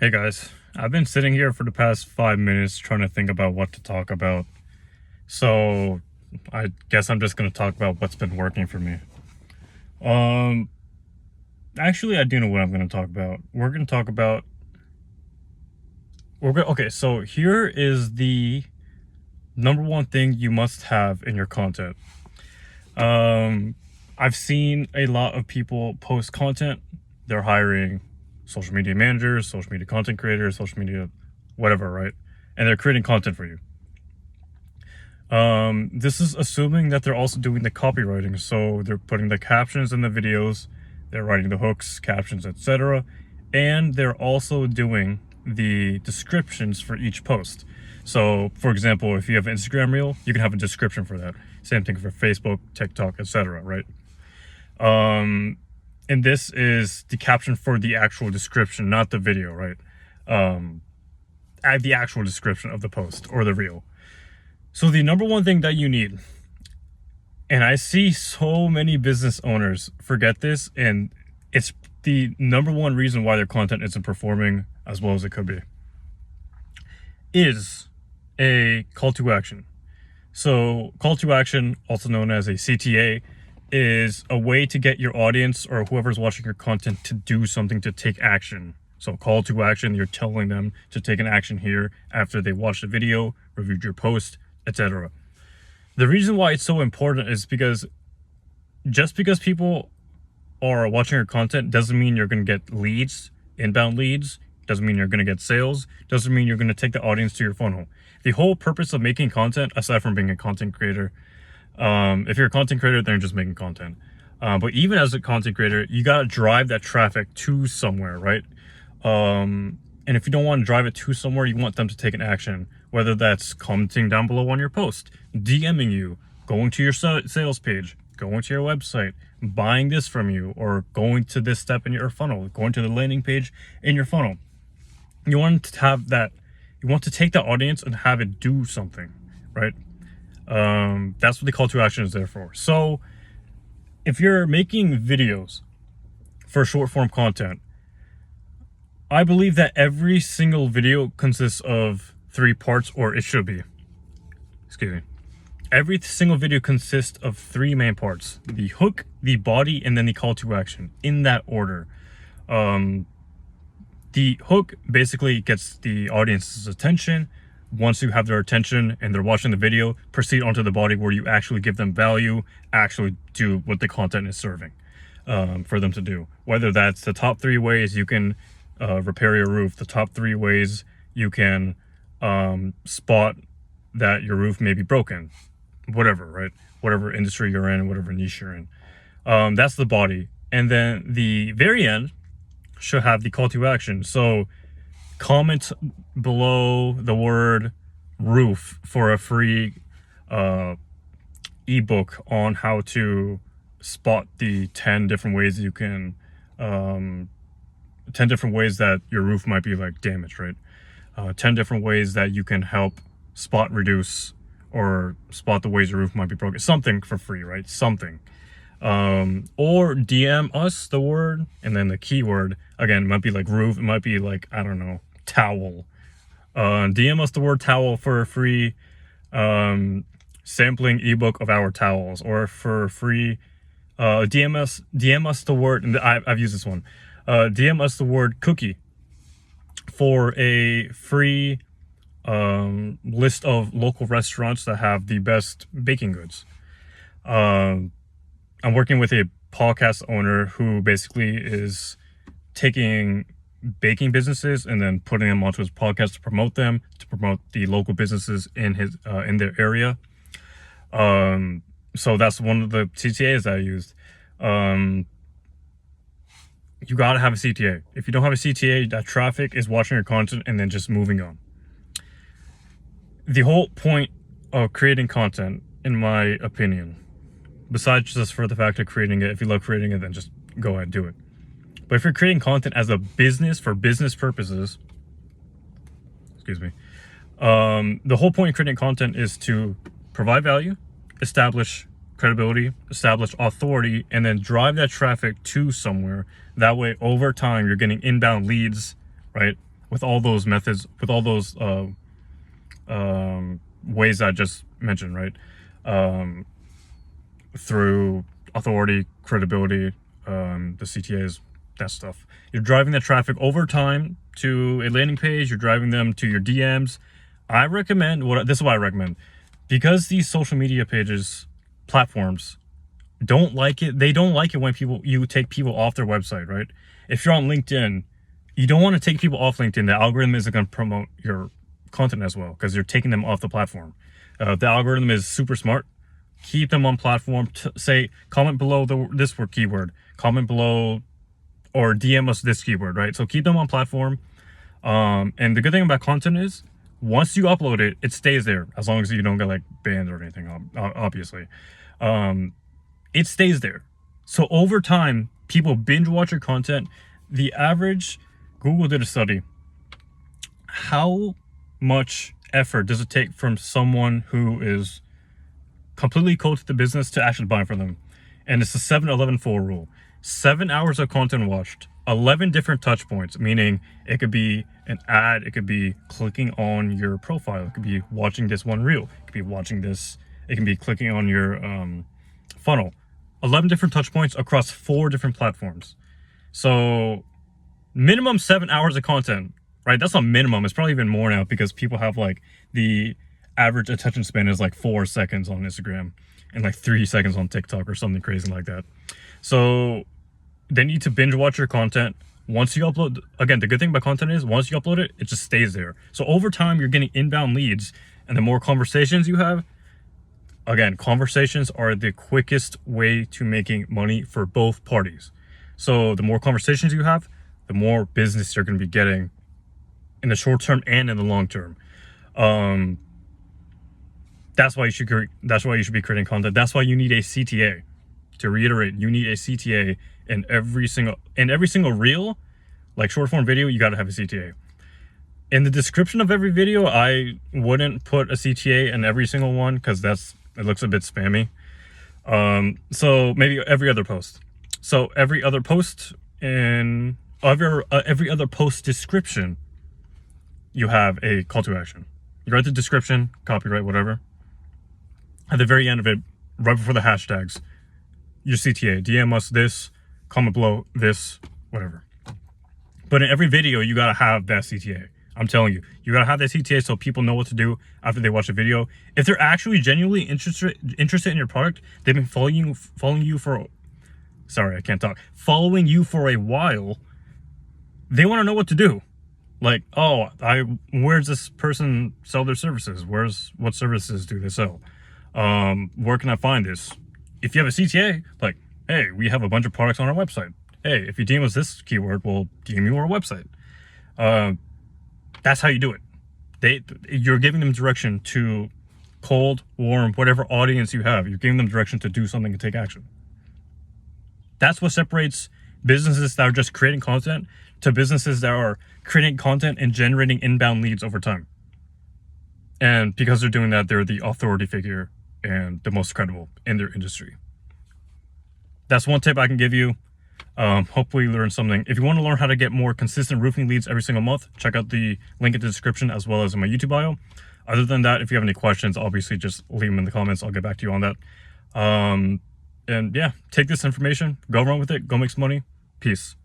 Hey guys, I've been sitting here for the past 5 minutes trying to think about what to talk about. So I guess I'm just going to talk about what's been working for me. Um, Actually, I do know what I'm going to talk about. Okay, so here is the number one thing you must have in your content. Um, I've seen a lot of people post content. They're hiring social media managers, social media content creators, social media whatever, right? And they're creating content for you. This is assuming that they're also doing the copywriting, so they're putting the captions in the videos, they're writing the hooks, captions, etc., and they're also doing the descriptions for each post. So, for example, if you have an Instagram reel, you can have a description for that. Same thing for Facebook, TikTok, etc., right? And this is the caption for the actual description, not the video, right? Add the actual description of the post or the reel. So the number one thing that you need, and I see so many business owners forget this, and it's the number one reason why their content isn't performing as well as it could be, is a call to action. So call to action, also known as a CTA, is a way to get your audience or whoever's watching your content to do something, to take action. So call to action, you're telling them to take an action here after they watched the video, reviewed your post, etc. The reason why it's so important is because just because people are watching your content doesn't mean you're going to get leads, inbound leads, doesn't mean you're going to get sales, doesn't mean you're going to take the audience to your funnel. The whole purpose of making content, aside from being a content creator, if you're a content creator, then you're just making content. But even as a content creator, you got to drive that traffic to somewhere, right? And if you don't want to drive it to somewhere, you want them to take an action, whether that's commenting down below on your post, DMing you, going to your sales page, going to your website, buying this from you, or going to this step in your funnel, going to the landing page in your funnel. You want to have that, you want to take the audience and have it do something, right? That's what the call to action is there for. So if you're making videos for short form content, I believe that every single video consists of 3 parts, or it should be. Excuse me. Every single video consists of 3 main parts: the hook, the body, and then the call to action, in that order. The hook basically gets the audience's attention. Once you have their attention and they're watching the video, proceed onto the body, where you actually give them value, actually do what the content is serving for them to do. Whether that's the top 3 ways you can repair your roof, the top 3 ways you can spot that your roof may be broken, whatever, right? Whatever industry you're in, whatever niche you're in. That's the body. And then the very end should have the call to action. So comment below the word roof for a free ebook on how to spot the 10 different ways you can 10 different ways that your roof might be like damaged, right? 10 different ways that you can help spot reduce or spot the ways your roof might be broken. Something for free, right? Something. Or DM us the word and then the keyword. Again, it might be like roof, it might be like, I don't know, towel. DM us the word towel for a free sampling ebook of our towels, or for free DM us the word, and I've used this one. DM us the word cookie for a free list of local restaurants that have the best baking goods. I'm working with a podcast owner who basically is taking baking businesses and then putting them onto his podcast to promote them, to promote the local businesses in his in their area. So that's one of the CTAs that I used. You gotta have a CTA. If you don't have a CTA, that traffic is watching your content and then just moving on. The whole point of creating content, in my opinion, besides just for the fact of creating it, if you love creating it, then just go ahead and do it. But if you're creating content as a business for business purposes, excuse me, the whole point of creating content is to provide value, establish credibility, establish authority, and then drive that traffic to somewhere. That way, over time, you're getting inbound leads, right? with all those methods, with all those ways I just mentioned, right? Through authority, credibility, the CTAs, that stuff. You're driving the traffic over time to a landing page. You're driving them to your DMs. I recommend this is what I recommend, because these social media pages, platforms, don't like it. They don't like it when you take people off their website, right? If you're on LinkedIn, you don't want to take people off LinkedIn. The algorithm isn't going to promote your content as well because you're taking them off the platform. The algorithm is super smart. Keep them on platform. Say, comment below this word keyword. Comment below or DM us this keyword, right? So keep them on platform. And the good thing about content is once you upload it, it stays there as long as you don't get like banned or anything, obviously. It stays there. So over time, people binge watch your content. The average, Google did a study. How much effort does it take from someone who is completely cold to the business to actually buy from them? And it's the 7-11-4 rule. 7 hours of content watched, 11 different touch points, meaning it could be an ad, it could be clicking on your profile, it could be watching this one reel, it could be watching this, it can be clicking on your funnel. 11 different touch points across 4 different platforms. So minimum 7 hours of content, right? That's not minimum. It's probably even more now because people have like the average attention span is like 4 seconds on Instagram and like 3 seconds on TikTok or something crazy like that. So they need to binge watch your content. Once you upload, again, the good thing about content is once you upload it, it just stays there. So over time, you're getting inbound leads, and the more conversations you have, again, conversations are the quickest way to making money for both parties. So the more conversations you have, the more business you're going to be getting in the short term and in the long term. That's why you should be creating content. That's why you need a CTA. To reiterate, you need a CTA in every single reel, like short form video. You got to have a CTA. In the description of every video, I wouldn't put a CTA in every single one because it looks a bit spammy. So maybe every other post. So every other post in every other post description, you have a call to action. You write the description, copyright, whatever. At the very end of it, right before the hashtags, your CTA, DM us this, comment below this, whatever. But in every video, you gotta have that CTA. I'm telling you, you gotta have that CTA so people know what to do after they watch the video. If they're actually genuinely interested in your product, they've been following you for a while. They want to know what to do. Like, oh, where's this person sell their services? What services do they sell? Where can I find this? If you have a CTA, like, hey, we have a bunch of products on our website. Hey, if you DM us this keyword, we'll DM you our website. That's how you do it. You're giving them direction to cold, warm, whatever audience you have. You're giving them direction to do something and take action. That's what separates businesses that are just creating content to businesses that are creating content and generating inbound leads over time. And because they're doing that, they're the authority figure and the most credible in their industry. That's one tip I can give you. Hopefully you learned something. If you want to learn how to get more consistent roofing leads every single month, check out the link in the description as well as in my YouTube bio. Other than that, if you have any questions, obviously just leave them in the comments. I'll get back to you on that. And yeah, take this information, go run with it, go make some money. Peace.